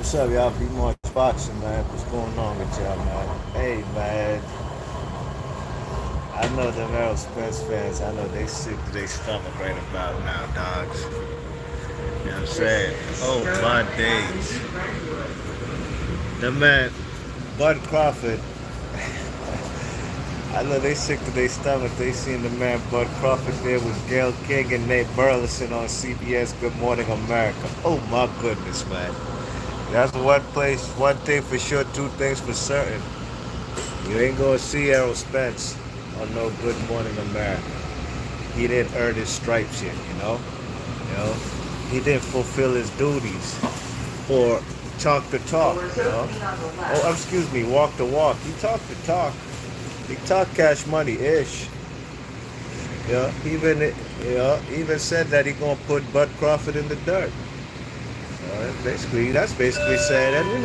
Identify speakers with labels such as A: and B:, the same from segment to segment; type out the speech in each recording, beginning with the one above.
A: What's up, y'all? Be more boxing, man. What's going on with y'all, man? Hey, man. I know them Errol Spence fans. I know they sick to their stomach right about now, dogs. You know what I'm saying? Oh, my days. The man, Bud Crawford. I know they sick to their stomach. They seen the man Bud Crawford there with Gail King and Nate Burleson on CBS Good Morning America. Oh, my goodness, man. That's one place, one thing for sure, two things for certain. You ain't gonna see Errol Spence on no Good Morning America. He didn't earn his stripes yet, you know? You know? He didn't fulfill his duties or talk the talk, you know? Oh, excuse me, walk the walk. He talked the talk. He talked cash money-ish. Yeah, even said that he gonna put Bud Crawford in the dirt. That's basically saying, and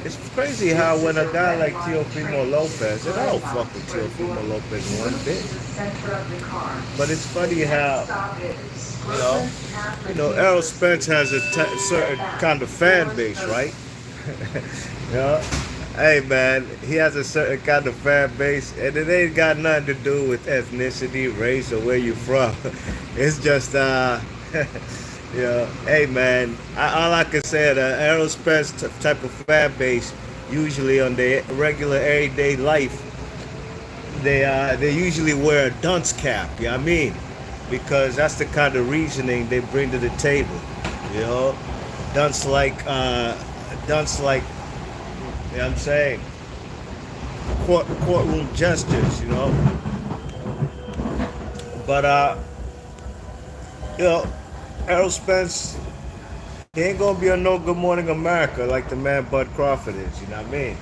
A: it's crazy how when a guy like Teofimo Lopez, and I don't fuck with Teofimo Lopez one bit, but it's funny how, Errol Spence has a certain kind of fan base, right? you know, hey man, he has a certain kind of fan base, and it ain't got nothing to do with ethnicity, race, or where you from. It's just Yeah, hey man, all I can say, the Errol Spence type of fan base, usually on their regular everyday life, they usually wear a dunce cap. You know what I mean? Because that's the kind of reasoning they bring to the table. You know, dunce like, dunce like, you know what I'm saying, courtroom gestures. But you know. Errol Spence, he ain't gonna be on no Good Morning America like the man Bud Crawford is, you know what I mean?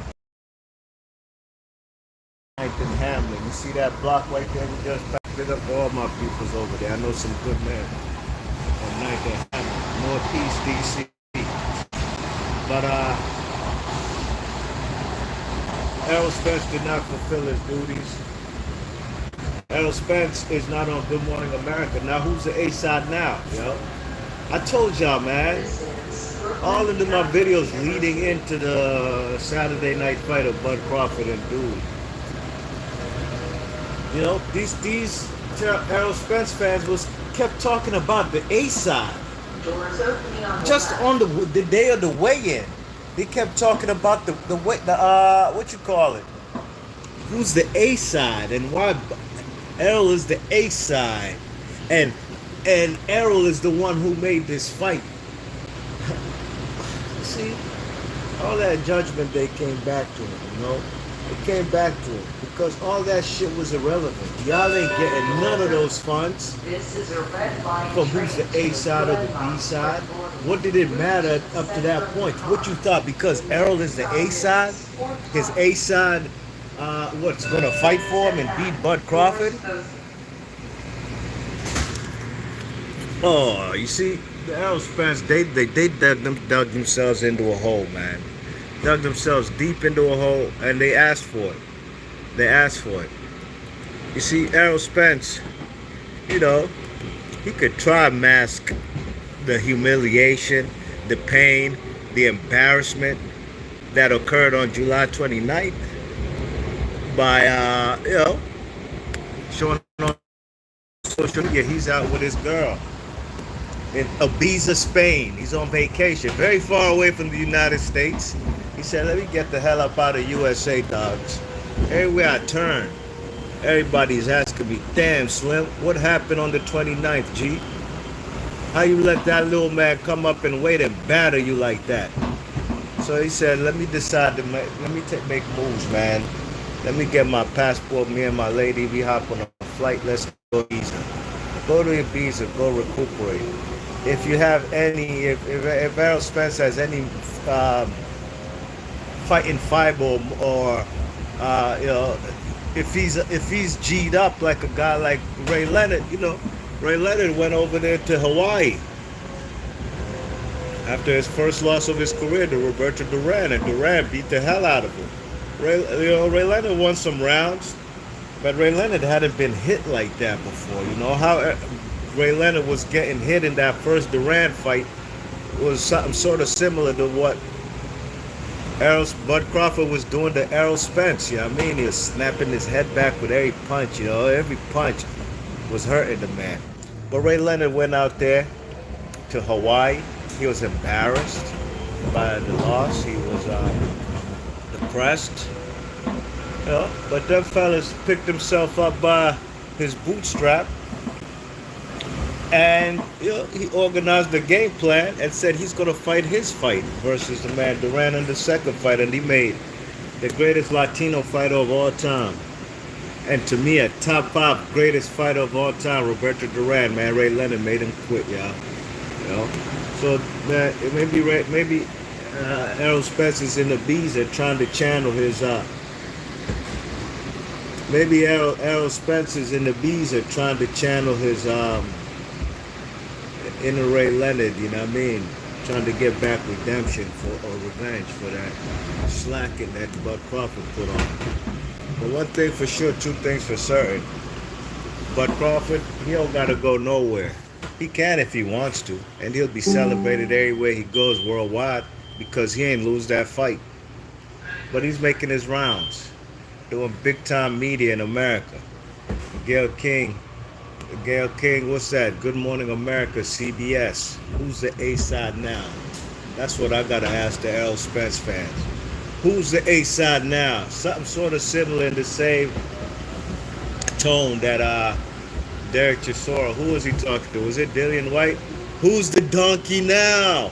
A: Ninth and Hamlin, you see that block right there? We just packed it up all my peoples over there. I know some good men on Ninth and Hamlin, Northeast DC. But Errol Spence did not fulfill his duties. Errol Spence is not on Good Morning America. Now who's the A side now? I told y'all, man. All of my videos leading into the Saturday night fight of Bud Crawford and Dewey. These Errol Spence fans was kept talking about the A side. Just on the day of the weigh-in, they kept talking about the what you call it? Who's the A side and why Errol is the A side, and Errol is the one who made this fight. See, all that judgment Day came back to him. It came back to him because all that shit was irrelevant. Y'all ain't getting none of those funds from who's the A side or the B side. What did it matter up to that point? What you thought because Errol is the A side, his A side. What's going to fight for him and beat Bud Crawford? Oh, you see, the Errol Spence, they dug themselves into a hole, man. Dug themselves deep into a hole, and they asked for it. They asked for it. You see, Errol Spence, he could try to mask the humiliation, the pain, the embarrassment that occurred on July 29th by showing on social media he's out with his girl in Ibiza, Spain. He's on vacation, very far away from the United States. He said, "Let me get the hell up out of USA, dogs." Everywhere I turn, everybody's asking me, "Damn, Slim, what happened on the 29th, G? How you let that little man come up and wait and batter you like that?" So he said, "Let me decide to make moves, man. Let me get my passport, me and my lady, we hop on a flight, let's go to Ibiza. Go to Ibiza, go recuperate. If you have any, if Errol Spence has any fighting fiber or if he's G'd up like a guy like Ray Leonard, Ray Leonard went over there to Hawaii after his first loss of his career to Roberto Duran, and Duran beat the hell out of him. Ray Leonard won some rounds, but Ray Leonard hadn't been hit like that before. How Ray Leonard was getting hit in that first Duran fight was something sort of similar to what Bud Crawford was doing the Errol Spence, you know what I mean? He was snapping his head back with every punch, you know, every punch was hurting the man. But Ray Leonard went out there to Hawaii. He was embarrassed by the loss. He was depressed. You know, but them fellas picked himself up by his bootstrap, and he organized the game plan and said he's going to fight his fight versus the man Duran in the second fight, and he made the greatest Latino fighter of all time. And to me, a top 5 greatest fighter of all time, Roberto Duran, man. Ray Leonard made him quit, y'all. You know, so man, maybe Errol Spence is in the bees and trying to channel his. Maybe Errol Spence is in the bees and trying to channel his inner Ray Leonard. You know what I mean? Trying to get back redemption or revenge for that slacking that Bud Crawford put on. But one thing for sure, 2 things for certain. Bud Crawford, he don't gotta go nowhere. He can if he wants to, and he'll be celebrated everywhere he goes worldwide because he ain't lose that fight. But he's making his rounds, doing big time media in America. Gail King, what's that? Good Morning America, CBS. Who's the A-side now? That's what I gotta ask the Errol Spence fans. Who's the A-side now? Something sort of similar in the same tone that Derek Chisora. Who was he talking to? Was it Dillian White? Who's the donkey now?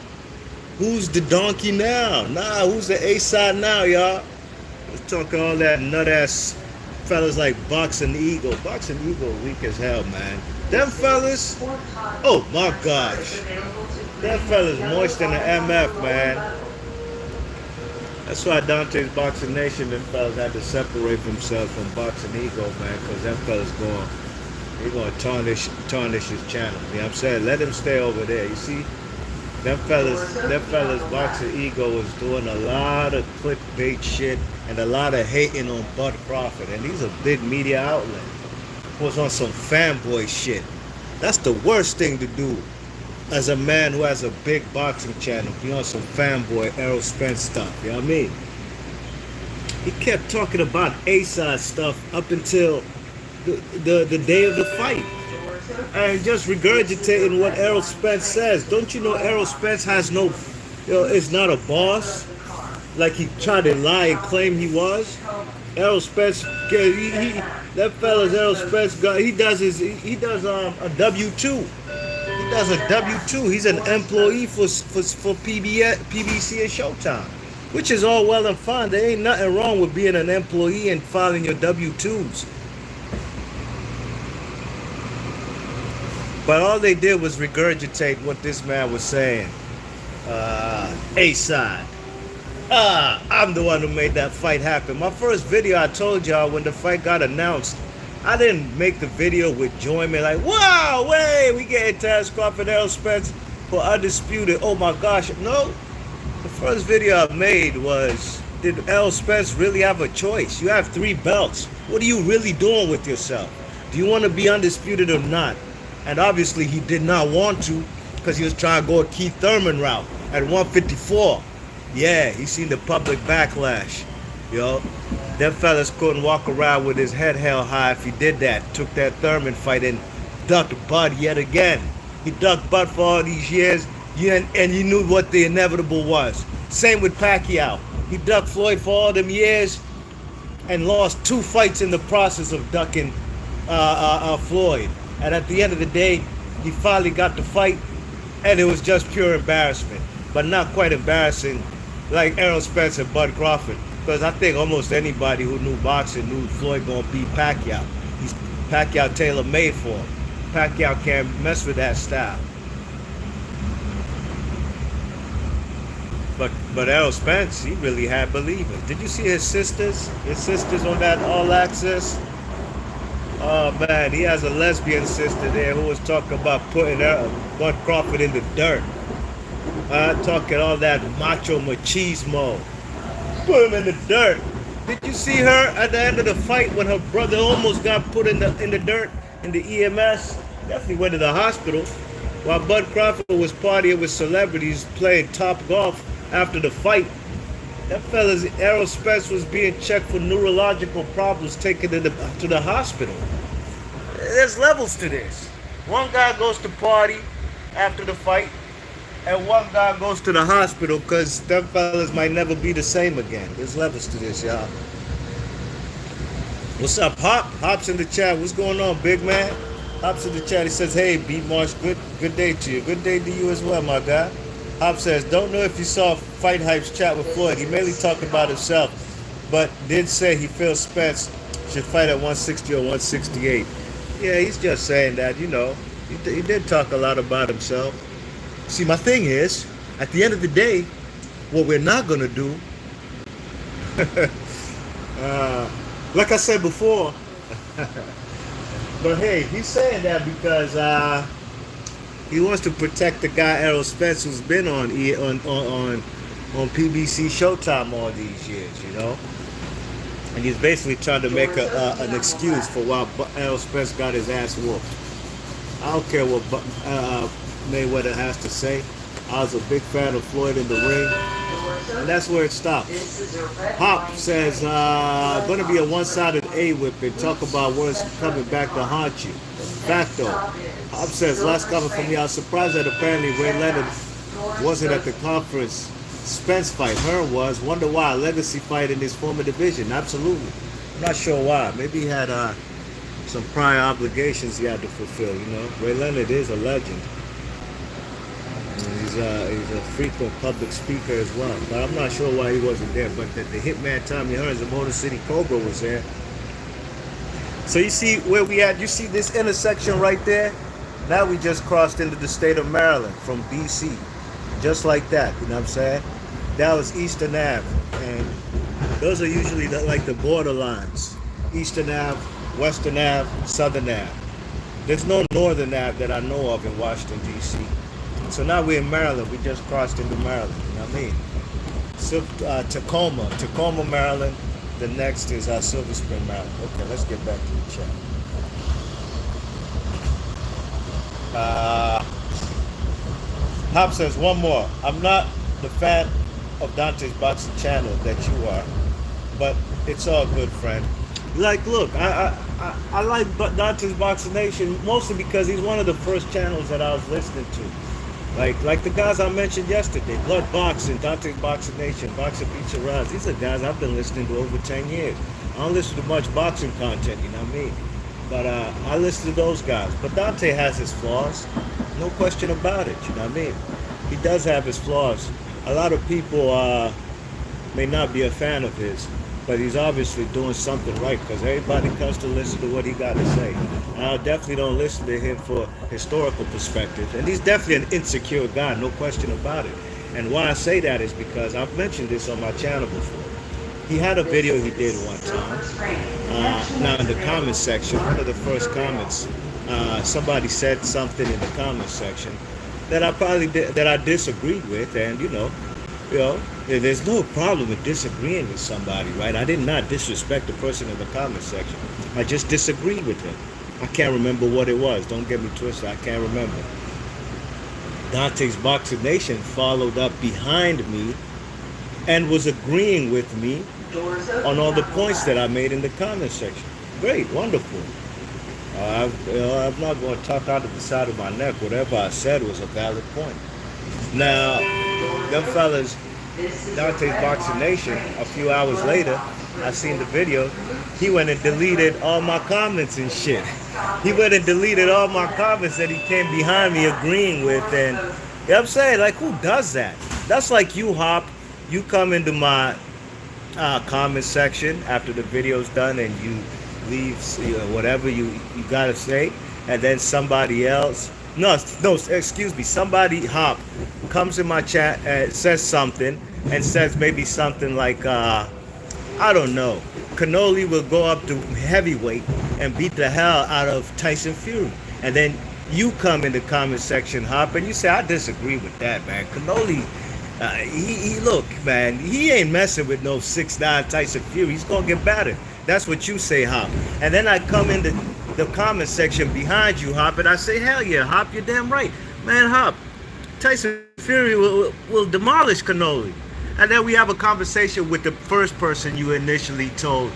A: Who's the donkey now? Nah, who's the A-side now, y'all? Let's talk all that nut-ass fellas like Boxing Eagle. Boxing Eagle weak as hell, man. Them fellas, oh my gosh. Them fellas moist in the MF, man. That's why Dante's Boxing Nation, them fellas had to separate themselves from Boxing Ego, man, because them fellas they're going to tarnish his channel. You know what I'm saying? Let him stay over there. You see, them fellas Boxing Ego was doing a lot of clickbait shit and a lot of hating on Bud Crawford. And he's a big media outlet. Was on some fanboy shit. That's the worst thing to do as a man who has a big boxing channel. Be on some fanboy Errol Spence stuff. You know what I mean? He kept talking about A-side stuff up until the day of the fight. And just regurgitating what Errol Spence says. Don't you know Errol Spence has no, is not a boss? Like he tried to lie and claim he was. Errol Spence, that fella's Errol Spence guy. He does a W-2. He does a W-2. He's an employee for PBC and Showtime, which is all well and fine. There ain't nothing wrong with being an employee and filing your W-2s. But all they did was regurgitate what this man was saying. A-side. I'm the one who made that fight happen. My first video, I told y'all when the fight got announced, I didn't make the video with enjoyment like, wow, wait, we getting Terrence Crawford, Errol Spence for undisputed. Oh my gosh. No. The first video I made was, did Errol Spence really have a choice? You have 3 belts. What are you really doing with yourself? Do you want to be undisputed or not? And obviously he did not want to because he was trying to go a Keith Thurman route at 154. Yeah, he seen the public backlash. Them fellas couldn't walk around with his head held high if he did that. Took that Thurman fight and ducked Bud yet again. He ducked Bud for all these years, and he knew what the inevitable was. Same with Pacquiao. He ducked Floyd for all them years and lost 2 fights in the process of ducking Floyd. And at the end of the day, he finally got the fight, and it was just pure embarrassment. But not quite embarrassing like Errol Spence and Bud Crawford. Because I think almost anybody who knew boxing knew Floyd gonna beat Pacquiao. He's Pacquiao tailor-made for him. Pacquiao can't mess with that style. But Errol Spence, he really had believers. Did you see his sisters? His sisters on that All Access? Oh man, he has a lesbian sister there who was talking about putting Bud Crawford in the dirt. Talking all that macho machismo. Put him in the dirt. Did you see her at the end of the fight when her brother almost got put in the dirt in the EMS? Definitely went to the hospital. While Bud Crawford was partying with celebrities playing Top Golf after the fight. That fella's Errol Spence was being checked for neurological problems, taken to the hospital. There's levels to this. One guy goes to party after the fight, and one guy goes to the hospital because them fellas might never be the same again. There's levels to this, y'all. What's up, Hop? Hop's in the chat. What's going on, big man? Hop's in the chat. He says, "Hey, B Marsh, good day to you. Good day to you as well, my guy." Hop says, "Don't know if you saw Fight Hype's chat with Floyd. He mainly talked about himself, but did say he feels Spence should fight at 160 or 168. Yeah, he's just saying that, you know. He did talk a lot about himself. See, my thing is, at the end of the day, what we're not going to do, like I said before, but hey, he's saying that because he wants to protect the guy Errol Spence who's been on PBC Showtime all these years, you know. And he's basically trying to make an excuse for why Errol Spence got his ass whooped. I don't care what Mayweather has to say. I was a big fan of Floyd in the ring, and that's where it stops. Hop says, going to be a one-sided A-whipping. Talk about words coming back to haunt you. Facto. Hop says, last comment from me. I was surprised that apparently Ray Leonard wasn't at the conference Spence fight. Hearn was. Wonder why. A legacy fight in his former division. Absolutely. I'm not sure why. Maybe he had some prior obligations he had to fulfill, you know. Ray Leonard is a legend. He's a frequent public speaker as well. But I'm not sure why he wasn't there. But the hitman Tommy Hearns, the Motor City Cobra, was there. So you see where we at? You see this intersection right there? Now we just crossed into the state of Maryland from DC. Just like that, you know what I'm saying? That was Eastern Ave. And those are usually like the borderlines. Eastern Ave, Western Ave, Southern Ave. There's no Northern Ave that I know of in Washington, D.C. So now we're in Maryland. We just crossed into Maryland, you know what I mean? So, Tacoma, Maryland. The next is Silver Spring, Maryland. Okay, let's get back to the chat. Hop says, one more. I'm not the fan of Dante's Boxing channel that you are, but it's all good, friend. Like, look, I like Dante's Boxing Nation mostly because he's one of the first channels that I was listening to. Like the guys I mentioned yesterday, Blood Boxing, Dante's Boxing Nation, Boxing Beats and Rods. These are guys I've been listening to over 10 years. I don't listen to much boxing content, you know what I mean? But I listen to those guys. But Dante has his flaws, no question about it, you know what I mean? He does have his flaws. A lot of people may not be a fan of his, but he's obviously doing something right because everybody comes to listen to what he got to say. And I definitely don't listen to him for historical perspective. And he's definitely an insecure guy, no question about it. And why I say that is because I've mentioned this on my channel before. He had a video he did one time. Now in the comments section, one of the first comments, somebody said something in the comments section that I disagreed with, and you know, there's no problem with disagreeing with somebody, right? I did not disrespect the person in the comment section. I just disagreed with him. I can't remember what it was. Don't get me twisted. I can't remember. Dante's Boxing Nation followed up behind me and was agreeing with me on all the points that I made in the comment section. Great, wonderful. I'm not going to talk out of the side of my neck. Whatever I said was a valid point. Now, them fellas, Dante's Boxing Nation, a few hours later, I seen the video, he went and deleted all my comments and shit. He went and deleted all my comments that he came behind me agreeing with, and you know what I'm saying? Like, who does that? That's like you, Hop. You come into my comment section after the video's done and you leave whatever you gotta say, and then somebody else, somebody, Hop, comes in my chat and says something and says maybe something like, I don't know, Cannoli will go up to heavyweight and beat the hell out of Tyson Fury. And then you come in the comment section, Hop, and you say, I disagree with that, man. Cannoli, look, man, he ain't messing with no 6'9" Tyson Fury. He's going to get battered. That's what you say, Hop. And then I come in the comment section behind you, Hop, and I say, hell yeah, Hop, you're damn right. Man, Hop, Tyson Fury will demolish Cannoli. And then we have a conversation with the first person you initially told,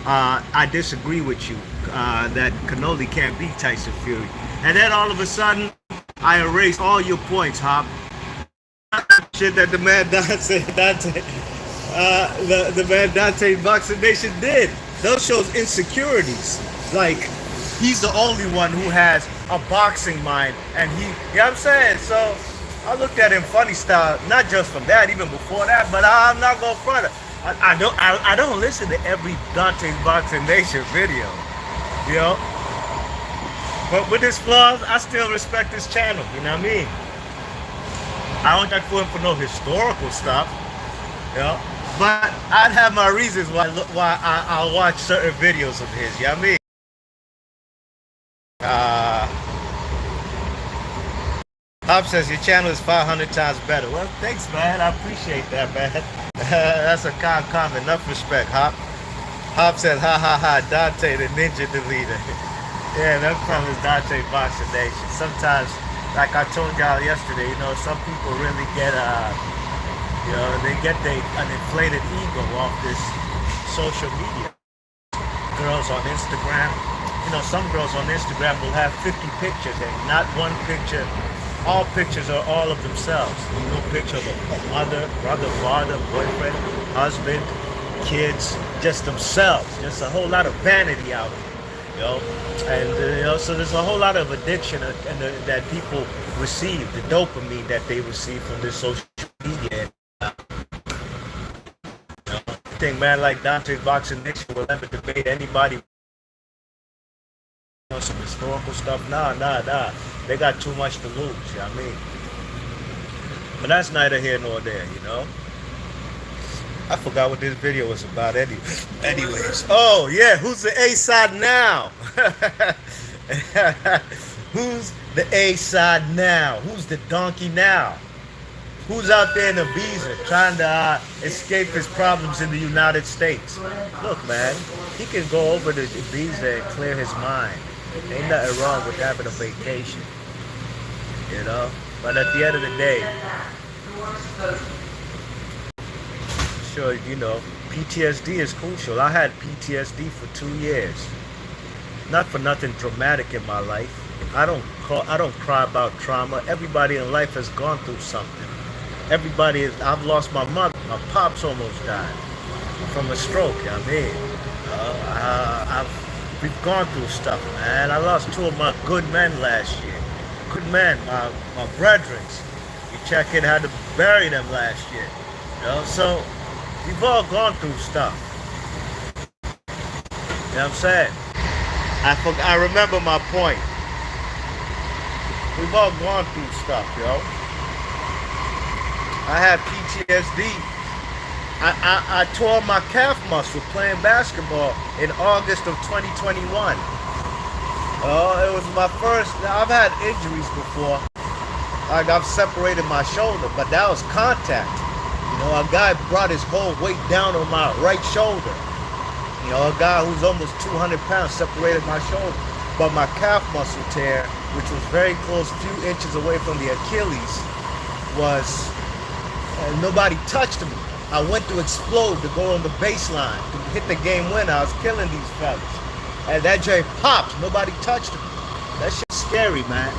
A: I disagree with you, that Cannoli can't beat Tyson Fury. And then all of a sudden, I erased all your points, Hop. Shit that the man the man Dante Boxing Nation did. Those shows insecurities. Like, he's the only one who has a boxing mind, and you know what I'm saying? So I looked at him funny style, not just from that, even before that, but I'm not gonna front it. I don't listen to every Dante's Boxing Nation video, you know. But with his flaws, I still respect his channel. You know what I mean? I don't like for him for no historical stuff, you know. But I'd have my reasons why I'll watch certain videos of his. You know what I mean? Hop says your channel is 500 times better. Well, thanks, man. I appreciate that, man. That's a kind comment. Enough respect, Hop. Hop said, ha ha ha, Dante the ninja deleter. Yeah, that's from his Dante Boxing Nation. Sometimes, like I told y'all yesterday, you know, some people really get, you know, they get an inflated ego off this social media. Girls on Instagram, you know, some girls on Instagram will have 50 pictures and not one picture. All pictures are all of themselves. No picture of a mother, brother, father, boyfriend, husband, kids, just themselves. Just a whole lot of vanity out there. You know, and you know, so there's a whole lot of addiction that people receive, the dopamine that they receive from this social media. You know, I think man like Dante's Boxing Nation will ever debate anybody on some historical stuff. Nah. They got too much to lose, you know what I mean? But that's neither here nor there, you know? I forgot what this video was about anyways. Oh, yeah, who's the A-side now? Who's the A-side now? Who's the donkey now? Who's out there in Ibiza trying to escape his problems in the United States? Look, man, he can go over to Ibiza and clear his mind. Ain't nothing wrong with having a vacation, you know? But at the end of the day, sure, you know, PTSD is crucial. I had PTSD for 2 years. Not for nothing dramatic in my life. I don't cry about trauma. Everybody in life has gone through something. I've lost my mother. My pops almost died from a stroke, you know what I mean? We've gone through stuff, man. I lost 2 of my good men last year. Good men, my brethren. We check in, had to bury them last year. You know, so we've all gone through stuff. You know what I'm saying? I remember my point. We've all gone through stuff, yo. I had PTSD. I tore my calf muscle playing basketball in August of 2021. It was my first. I've had injuries before. Like I've separated my shoulder, but that was contact. You know, a guy brought his whole weight down on my right shoulder. You know, a guy who's almost 200 pounds separated my shoulder. But my calf muscle tear, which was very close, few inches away from the Achilles, was nobody touched me. I went to explode to go on the baseline to hit the game winner. I was killing these fellas. And that J popped. Nobody touched me. That shit's scary, man.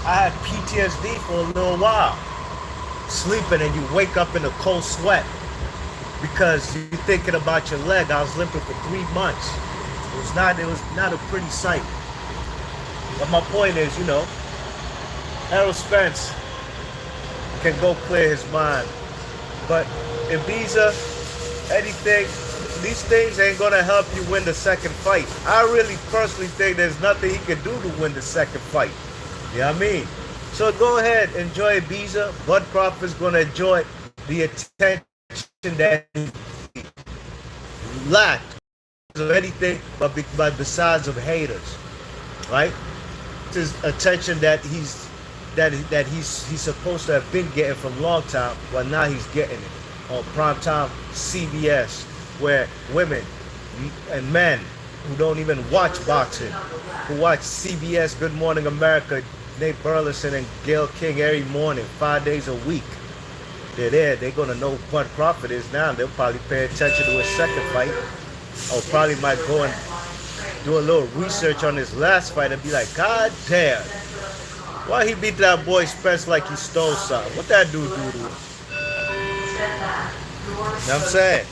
A: I had PTSD for a little while. Sleeping and you wake up in a cold sweat because you're thinking about your leg. I was limping for 3 months. It was not a pretty sight. But my point is, you know, Errol Spence can go clear his mind. But Ibiza, anything, these things ain't gonna help you win the second fight. I really personally think there's nothing he can do to win the second fight. You know what I mean? So go ahead, enjoy Ibiza. Bud Crawford's gonna enjoy the attention that he lacked of anything but besides of haters, right? This is attention that he's supposed to have been getting from long time, but now he's getting it on primetime CBS, where women and men who don't even watch boxing, who watch CBS Good Morning America, Nate Burleson and Gail King every morning, 5 days a week. They're there. They're gonna know who Bud Crawford is now. They'll probably pay attention to his second fight, or probably might go and do a little research on his last fight and be like, God damn, why he beat that boy Spence like he stole something? What that dude do to him? You know what I'm saying?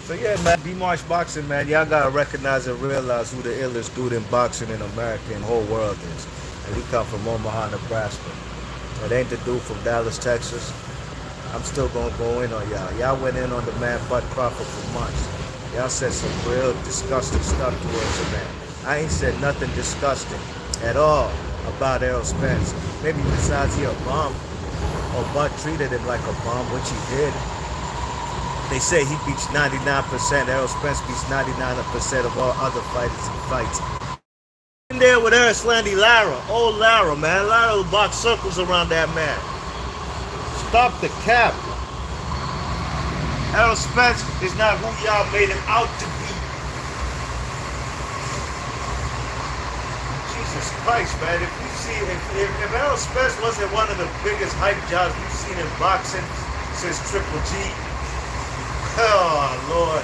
A: So yeah, man, B-Marsh Boxing, man, y'all gotta recognize and realize who the illest dude in boxing in America and the whole world is. And we come from Omaha, Nebraska. It ain't the dude from Dallas, Texas. I'm still gonna go in on y'all. Y'all went in on the man Bud Crawford for months. Y'all said some real disgusting stuff towards the man. I ain't said nothing disgusting at all about Errol Spence. Maybe besides he a bum, or Bud treated him like a bum, which he did. They say he beats 99%. Errol Spence beats 99% of all other fighters he fights. In there with Erislandy Lara, old Lara, man. Lara will box circles around that man. Stop the cap. Errol Spence is not who y'all made him out to be. Jesus Christ, man. If you see, if Errol Spence wasn't one of the biggest hype jobs we've seen in boxing since Triple G, oh Lord,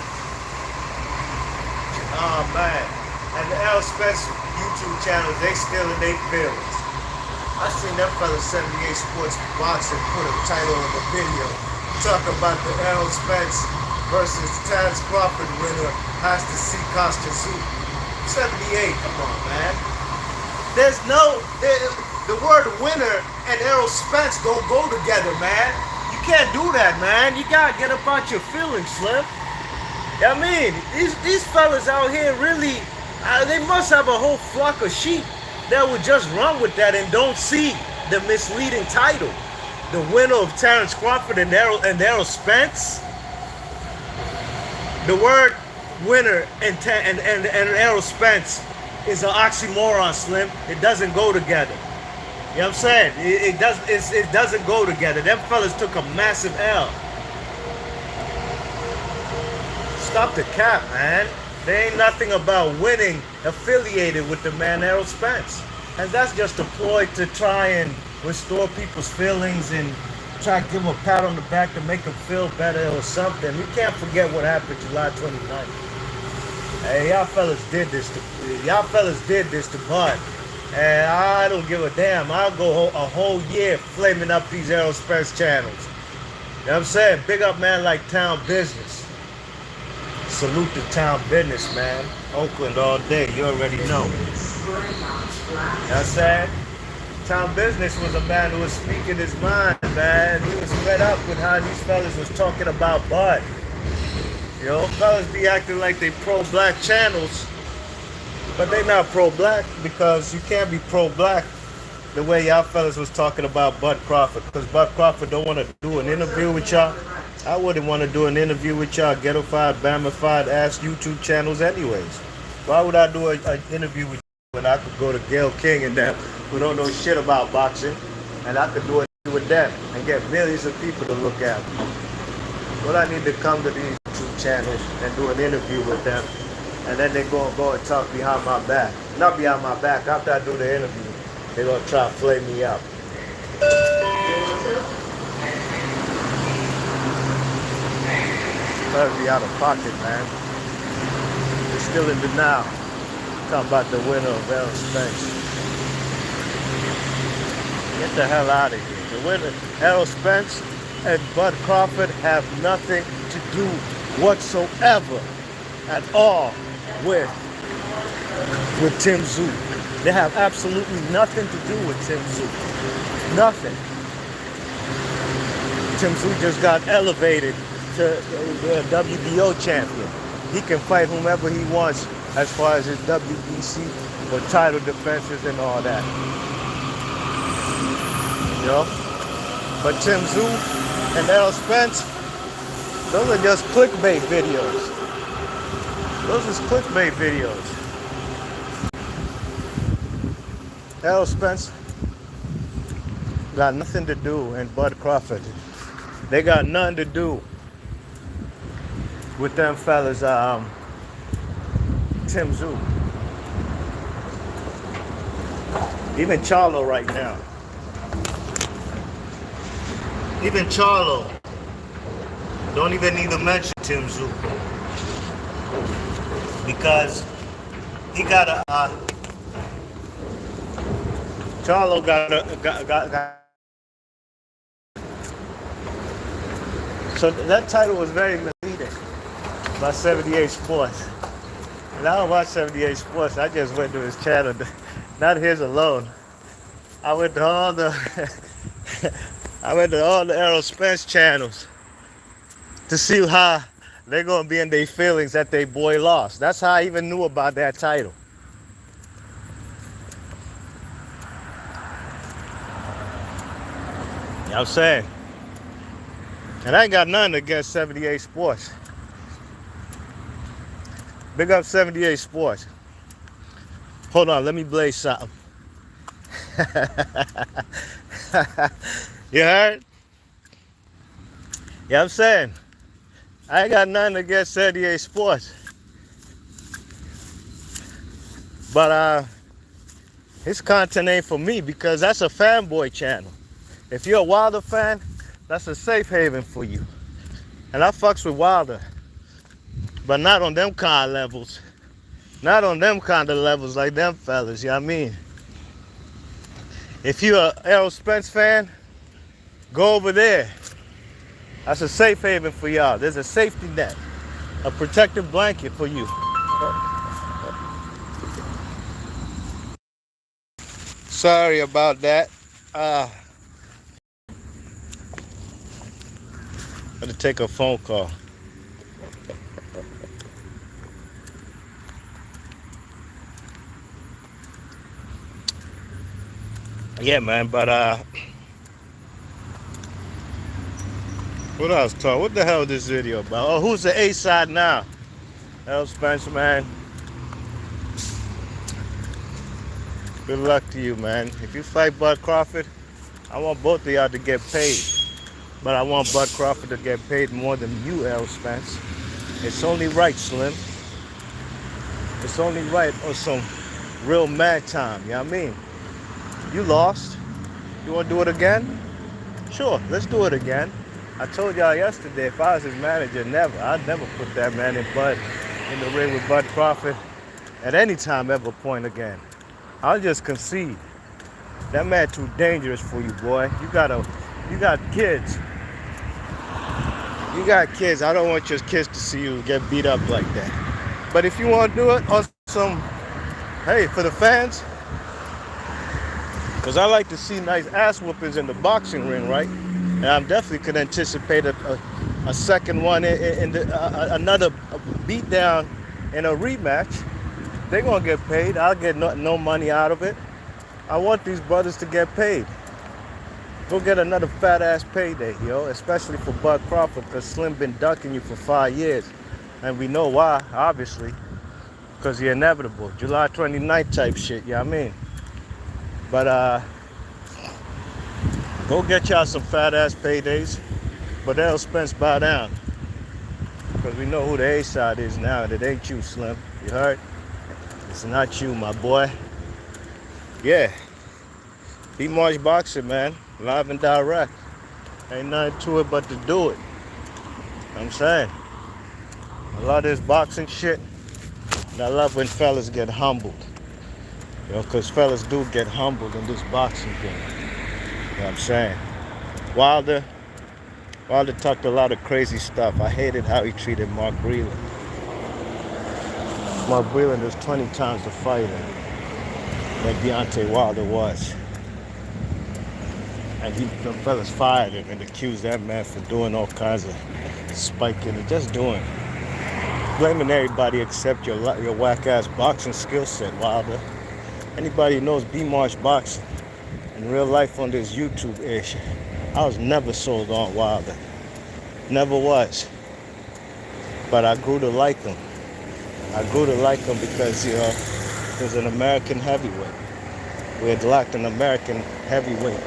A: oh man. And the Errol Spence YouTube channels, they still in their feelings. I seen that fella 78 Sports Boxing put a title on the video talking about the Errol Spence versus Terrence Crawford winner has to see Costa Soup. 78, come on, man. There's no, the word winner and Errol Spence don't go together, man. You can't do that, man. You gotta get up out your feelings, Slim. I mean, these fellas out here really, they must have a whole flock of sheep that would just run with that and don't see the misleading title. The winner of Terrence Crawford and Errol Spence. The word winner and Errol Spence is an oxymoron, Slim. It doesn't go together. You know what I'm saying? It doesn't go together. Them fellas took a massive L. Stop the cap, man. There ain't nothing about winning affiliated with the man Errol Spence. And that's just a ploy to try and restore people's feelings and try to give them a pat on the back to make them feel better or something. We can't forget what happened July 29th. Hey, y'all fellas did this to Bud. And I don't give a damn. I'll go a whole year flaming up these Errol Spence channels. You know what I'm saying? Big up man like Town Business. Salute the Town Business, man. Oakland all day, you already know. You know what I'm saying? Town Business was a man who was speaking his mind, man. He was fed up with how these fellas was talking about Bud. You know, fellas be acting like they pro-black channels, but they not pro-black because you can't be pro-black the way y'all fellas was talking about Bud Crawford. Because Bud Crawford don't want to do an interview with y'all. I wouldn't want to do an interview with y'all ghetto-fied, Bama-fied ass YouTube channels anyways. Why would I do an interview with you when I could go to Gail King and them who don't know shit about boxing, and I could do it with them and get millions of people to look at me? Well, I need to come to these YouTube channels and do an interview with them, and then they're going to go and talk behind my back. Not behind my back. After I do the interview, they're going to try to flame me up. Better be out of pocket, man. They're still in denial. Talking about the winner of Errol Spence. Get the hell out of here. The winner, Errol Spence and Bud Crawford, have nothing to do whatsoever at all with Tim Tszyu. They have absolutely nothing to do with Tim Tszyu. Nothing. Tim Tszyu just got elevated to the WBO champion. He can fight whomever he wants as far as his WBC or title defenses and all that. You know? But Tim Tszyu and Errol Spence, those are just clickbait videos. Those are clickbait videos. Errol Spence got nothing to do, and Bud Crawford, they got nothing to do with them fellas, Tim Tszyu. Even Charlo right now. Even Charlo. Don't even need to mention Tim Tszyu. Because he got a Charlo got. So that title was very misleading by 78 Sports. And I don't watch 78 Sports. I just went to his channel, not his alone. I went to all the Errol Spence channels to see how they're gonna be in their feelings that their boy lost. That's how I even knew about that title. You know what I'm saying? And I ain't got nothing against 78 Sports. Big up 78 Sports. Hold on, let me blaze something. You heard? Yeah, I'm saying, I ain't got nothing against 78 Sports. But his content ain't for me because that's a fanboy channel. If you're a Wilder fan, that's a safe haven for you. And I fucks with Wilder. But not on them kind of levels. Not on them kind of levels like them fellas, you know what I mean? If you're an Errol Spence fan, go over there. That's a safe haven for y'all. There's a safety net, a protective blanket for you. Sorry about that. Got to take a phone call. Yeah, man, but what I was talking? What the hell is this video about? Oh, who's the A side now? Errol Spence, man. Good luck to you, man. If you fight Bud Crawford, I want both of y'all to get paid. But I want Bud Crawford to get paid more than you, Errol Spence. It's only right, Slim. It's only right on some real mad time, you know what I mean? You lost. You want to do it again? Sure, let's do it again. I told y'all yesterday, if I was his manager, I'd never put that man in the ring with Bud Crawford at any time ever point again. I'll just concede. That man too dangerous for you, boy. You got kids. You got kids. I don't want your kids to see you get beat up like that. But if you want to do it on some, hey, for the fans, because I like to see nice ass whoopings in the boxing ring, right? And I definitely could anticipate a second one in another beatdown in a rematch. They're going to get paid. I'll get no money out of it. I want these brothers to get paid. Go get another fat ass payday, yo, especially for Bud Crawford, because Slim been ducking you for 5 years. And we know why, obviously, because you're inevitable. July 29th type shit, you know what I mean? But go get y'all some fat ass paydays. But Errol Spence bow down. Because we know who the A side is now, and it ain't you, Slim. You heard? It's not you, my boy. Yeah. Be March Boxing, man. Live and direct. Ain't nothing to it but to do it. I'm saying. I love this boxing shit. And I love when fellas get humbled. You know, because fellas do get humbled in this boxing game. You know what I'm saying? Wilder talked a lot of crazy stuff. I hated how he treated Mark Breland. Mark Breland was 20 times the fighter that Deontay Wilder was. And the fellas fired him and accused that man for doing all kinds of spiking and just doing. Blaming everybody except your whack-ass boxing skill set, Wilder. Anybody who knows B-March boxing in real life on this YouTube-ish, I was never sold on Wilder. Never was. But I grew to like him. I grew to like him because, you know, he was an American heavyweight. We had lacked an American heavyweight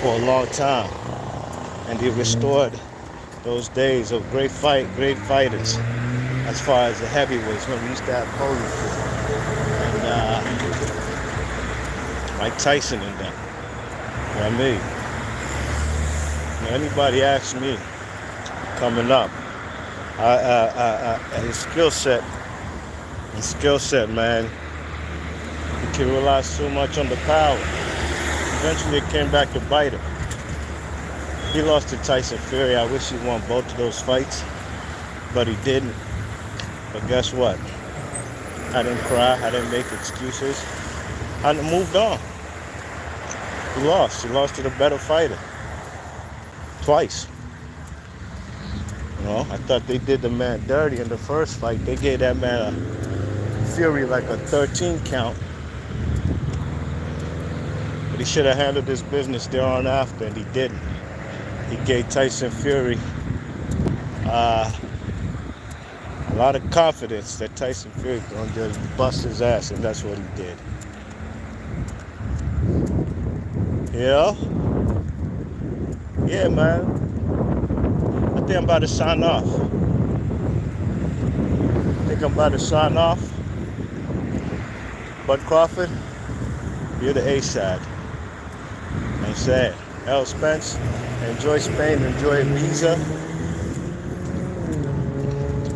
A: for a long time. And he restored those days of great fighters as far as the heavyweights when we used to have Holyfield and Mike Tyson and them. You know what I mean? Anybody asks me coming up, his skill set, man, he can rely so much on the power. Eventually, it came back to bite him. He lost to Tyson Fury. I wish he won both of those fights, but he didn't. But guess what? I didn't cry. I didn't make excuses. I moved on. He lost. He lost to the better fighter. Twice. You know, I thought they did the man dirty in the first fight. They gave that man Fury like a 13 count. But he should have handled his business there on after, and he didn't. He gave Tyson Fury a lot of confidence that Tyson Fury gonna just bust his ass, and that's what he did. Yeah? Yeah, man. I think I'm about to sign off. Bud Crawford, you're the A-side. I'm sad. Errol Spence, enjoy Spain, enjoy Ibiza.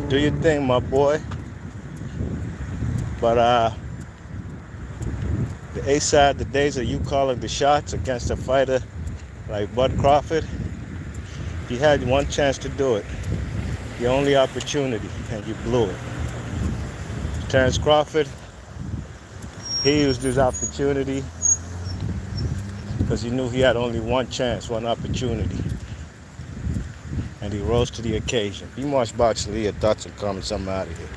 A: Do your thing, my boy. But the A-side, the days of you calling the shots against a fighter like Bud Crawford, you had one chance to do it. Your only opportunity, and you blew it. Terence Crawford, he used his opportunity because he knew he had only one chance, one opportunity. And he rose to the occasion. Be Marsh Boxley, your thoughts and comments. I'm out of here.